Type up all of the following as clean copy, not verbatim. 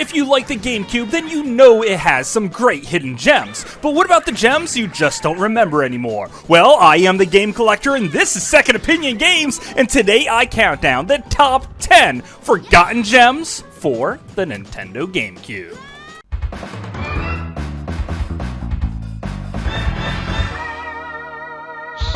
If you like the GameCube, then you know it has some great hidden gems. But what about the gems you just don't remember anymore? Well, I am the Game Collector, and this is Second Opinion Games, and today I count down the top 10 forgotten gems for the Nintendo GameCube.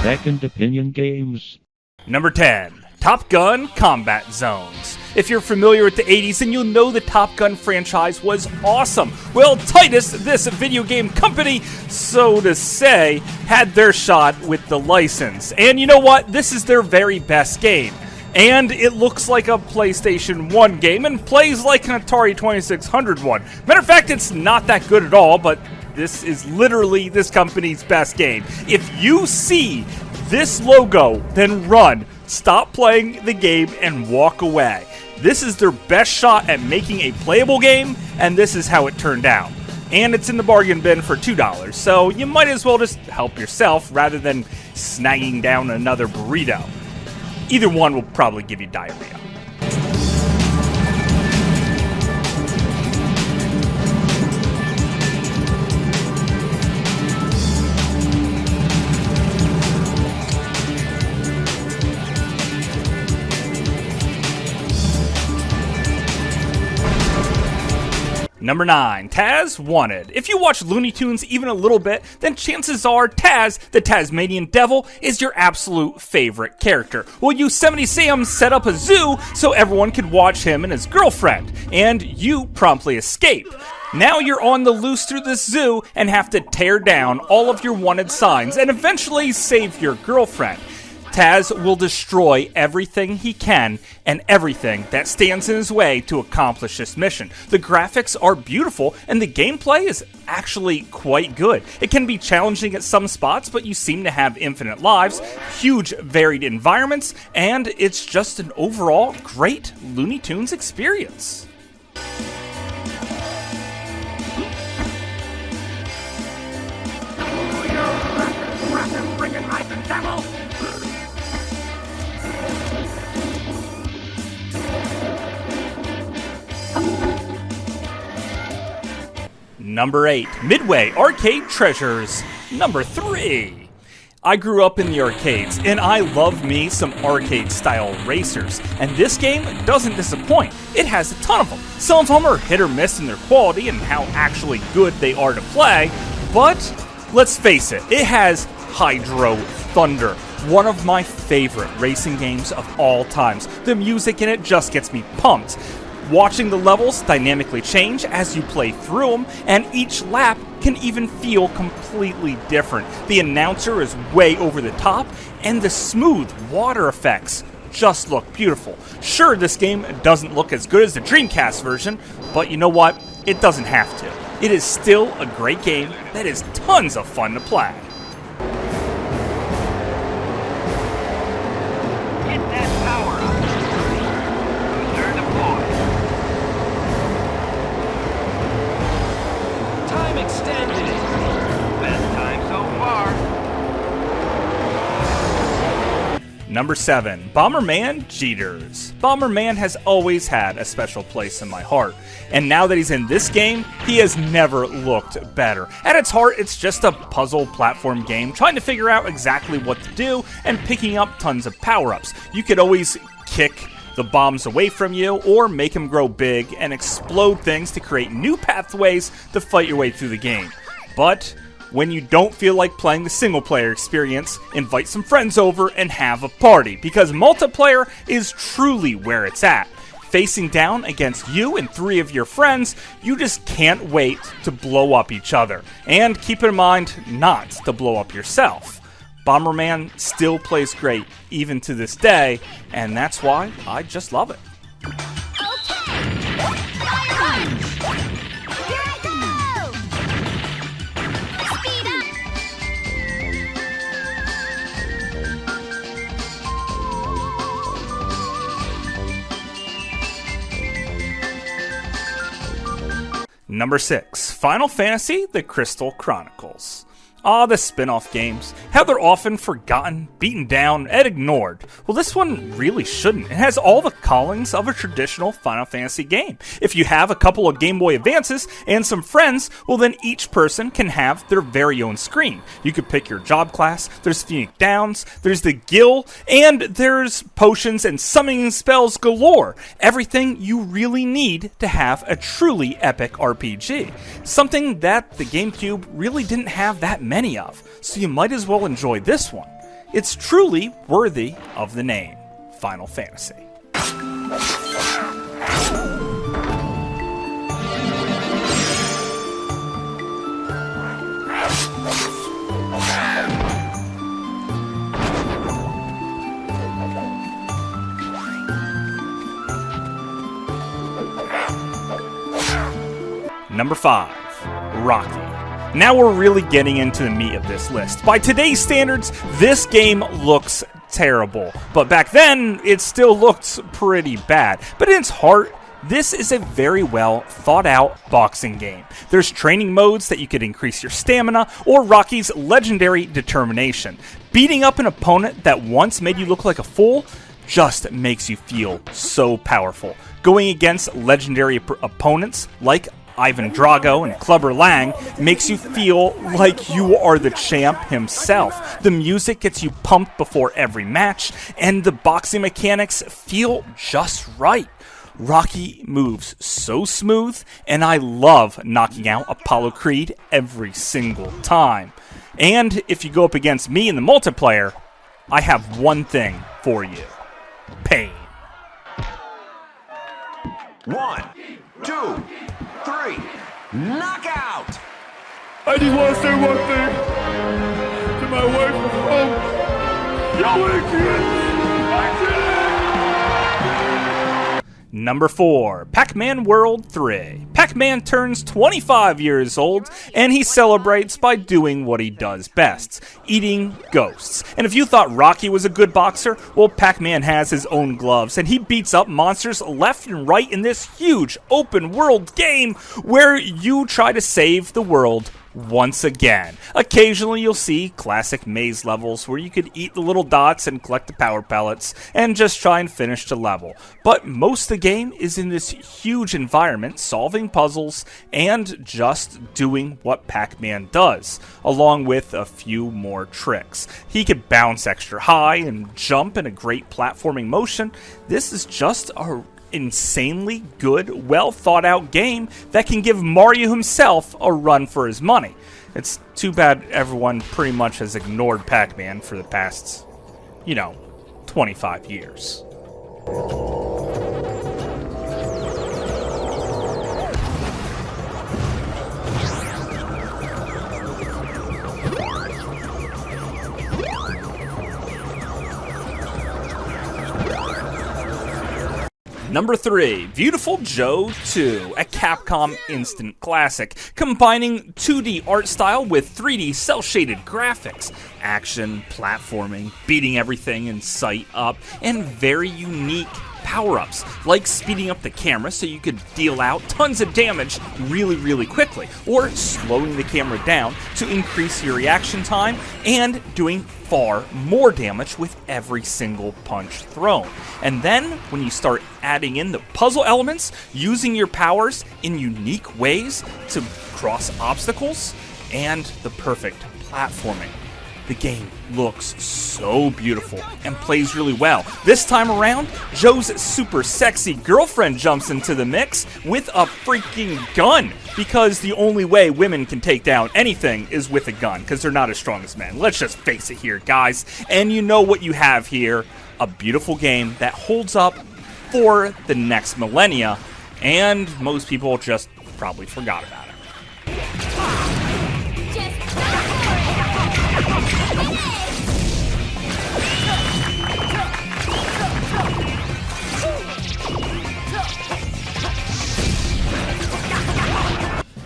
Second Opinion Games. Number 10. Top Gun Combat Zones. If you're familiar with the 80s, then you'll know the Top Gun franchise was awesome. Well, Titus, this video game company, so to say, had their shot with the license. And you know what? This is their very best game. And it looks like a PlayStation 1 game and plays like an Atari 2600 one. Matter of fact, it's not that good at all, but this is literally this company's best game. If you see this logo, then run. Stop playing the game and walk away. This is their best shot at making a playable game, and this is how it turned out. And it's in the bargain bin for $2, so you might as well just help yourself rather than snagging down another burrito. Either one will probably give you diarrhea. Number 9, Taz Wanted. If you watch Looney Tunes even a little bit, then chances are Taz, the Tasmanian Devil, is your absolute favorite character. Well, Yosemite Sam set up a zoo so everyone could watch him and his girlfriend, and you promptly escape. Now you're on the loose through this zoo and have to tear down all of your wanted signs and eventually save your girlfriend. Taz will destroy everything he can and everything that stands in his way to accomplish this mission. The graphics are beautiful and the gameplay is actually quite good. It can be challenging at some spots, but you seem to have infinite lives, huge varied environments, and it's just an overall great Looney Tunes experience. Number 8, Midway Arcade Treasures. Number 3. I grew up in the arcades, and I love me some arcade-style racers, and this game doesn't disappoint. It has a ton of them. Some of them are hit or miss in their quality and how actually good they are to play, but let's face it, it has Hydro Thunder, one of my favorite racing games of all times. The music in it just gets me pumped. Watching the levels dynamically change as you play through them, and each lap can even feel completely different. The announcer is way over the top, and the smooth water effects just look beautiful. Sure, this game doesn't look as good as the Dreamcast version, but you know what? It doesn't have to. It is still a great game that is tons of fun to play. Number 7, Bomberman Jeeters. Bomberman has always had a special place in my heart, and now that he's in this game, he has never looked better. At its heart, it's just a puzzle platform game, trying to figure out exactly what to do and picking up tons of power-ups. You could always kick the bombs away from you, or make them grow big and explode things to create new pathways to fight your way through the game. But when you don't feel like playing the single-player experience, invite some friends over and have a party, because multiplayer is truly where it's at. Facing down against you and 3 of your friends, you just can't wait to blow up each other. And keep in mind not to blow up yourself. Bomberman still plays great, even to this day, and that's why I just love it. Number 6, Final Fantasy: The Crystal Chronicles. Ah, the spin-off games. How they're often forgotten, beaten down, and ignored. Well, this one really shouldn't. It has all the callings of a traditional Final Fantasy game. If you have a couple of Game Boy Advances and some friends, well then each person can have their very own screen. You could pick your job class, there's Phoenix Downs, there's the Guild, and there's potions and summoning spells galore. Everything you really need to have a truly epic RPG. Something that the GameCube really didn't have that many of, so you might as well enjoy this one. It's truly worthy of the name, Final Fantasy. Number 5, Rocky. Now we're really getting into the meat of this list. By today's standards, this game looks terrible, but back then, it still looked pretty bad. But in its heart, this is a very well thought out boxing game. There's training modes that you could increase your stamina, or Rocky's legendary determination. Beating up an opponent that once made you look like a fool just makes you feel so powerful. Going against legendary opponents like Ivan Drago and Clubber Lang makes you feel like you are the champ himself. The music gets you pumped before every match, and the boxing mechanics feel just right. Rocky moves so smooth, and I love knocking out Apollo Creed every single time. And if you go up against me in the multiplayer, I have one thing for you: pain. 1, 2, 3, knockout! I just want to say one thing to my wife at home. Yo, I did it! Number 4, PacMan World 3. Pac-Man turns 25 years old, and he celebrates by doing what he does best: eating ghosts. And if you thought Rocky was a good boxer, well, Pac-Man has his own gloves, and he beats up monsters left and right in this huge open-world game where you try to save the world once again. Occasionally you'll see classic maze levels where you could eat the little dots and collect the power pellets and just try and finish the level. But most of the game is in this huge environment, solving puzzles and just doing what Pac-Man does, along with a few more tricks. He could bounce extra high and jump in a great platforming motion. This is just a insanely good, well thought out game that can give Mario himself a run for his money. It's too bad everyone pretty much has ignored Pac-Man for the past, 25 years. Number 3, Beautiful Joe 2, a Capcom instant classic, combining 2D art style with 3D cel-shaded graphics, action, platforming, beating everything in sight up, and very unique power-ups, like speeding up the camera so you could deal out tons of damage really quickly, or slowing the camera down to increase your reaction time, and doing far more damage with every single punch thrown. And then, when you start adding in the puzzle elements, using your powers in unique ways to cross obstacles, and the perfect platforming. The game looks so beautiful and plays really well. This time around, Joe's super sexy girlfriend jumps into the mix with a freaking gun, because the only way women can take down anything is with a gun, because they're not as strong as men. Let's just face it here, guys. And you know what you have here: a beautiful game that holds up for the next millennia, and most people just probably forgot about it.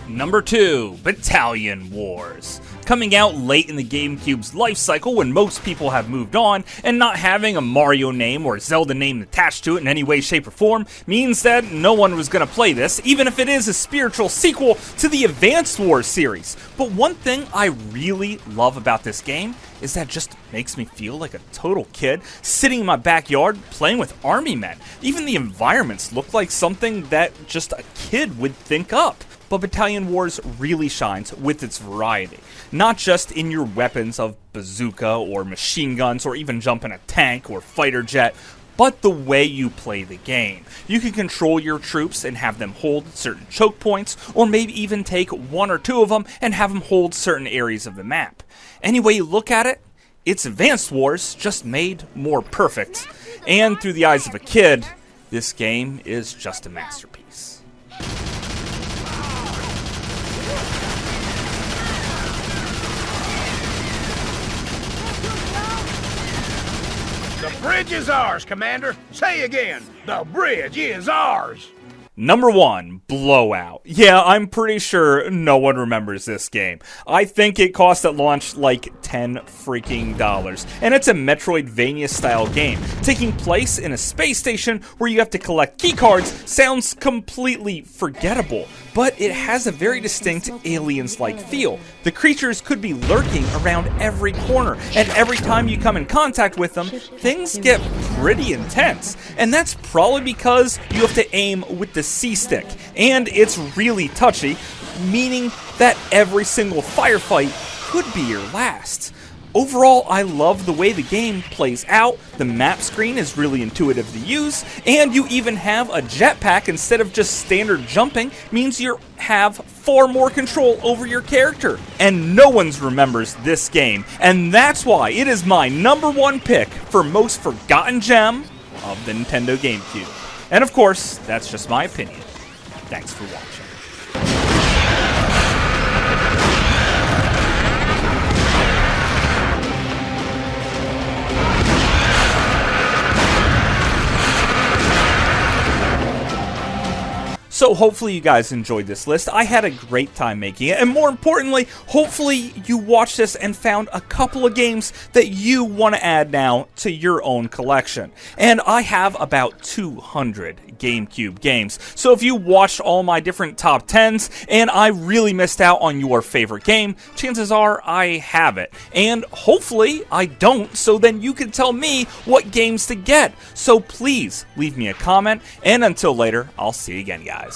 Number 2, Battalion Wars. Coming out late in the GameCube's life cycle when most people have moved on, and not having a Mario name or Zelda name attached to it in any way, shape, or form means that no one was going to play this, even if it is a spiritual sequel to the Advanced Wars series. But one thing I really love about this game is that it just makes me feel like a total kid sitting in my backyard playing with army men. Even the environments look like something that just a kid would think up. But Battalion Wars really shines with its variety, not just in your weapons of bazooka or machine guns or even jumping a tank or fighter jet, but the way you play the game. You can control your troops and have them hold certain choke points, or maybe even take one or two of them and have them hold certain areas of the map. Any way you look at it, it's Advanced Wars, just made more perfect. And through the eyes of a kid, this game is just a masterpiece. The bridge is ours, Commander. Say again, the bridge is ours. Number 1, Blowout. Yeah, I'm pretty sure no one remembers this game. I think it cost at launch like $10 freaking dollars. And it's a Metroidvania style game. Taking place in a space station where you have to collect keycards sounds completely forgettable. But it has a very distinct Aliens-like feel. The creatures could be lurking around every corner, and every time you come in contact with them, things get pretty intense. And that's probably because you have to aim with the C-stick, and it's really touchy, meaning that every single firefight could be your last. Overall, I love the way the game plays out, the map screen is really intuitive to use, and you even have a jetpack instead of just standard jumping, means you have far more control over your character. And no one remembers this game, and that's why it is my number 1 pick for most forgotten gem of the Nintendo GameCube. And of course, that's just my opinion. Thanks for watching. So hopefully you guys enjoyed this list. I had a great time making it, and more importantly, hopefully you watched this and found a couple of games that you want to add now to your own collection. And I have about 200 GameCube games, so if you watched all my different top 10s and I really missed out on your favorite game, chances are I have it. And hopefully I don't, so then you can tell me what games to get. So please leave me a comment, and until later, I'll see you again, guys.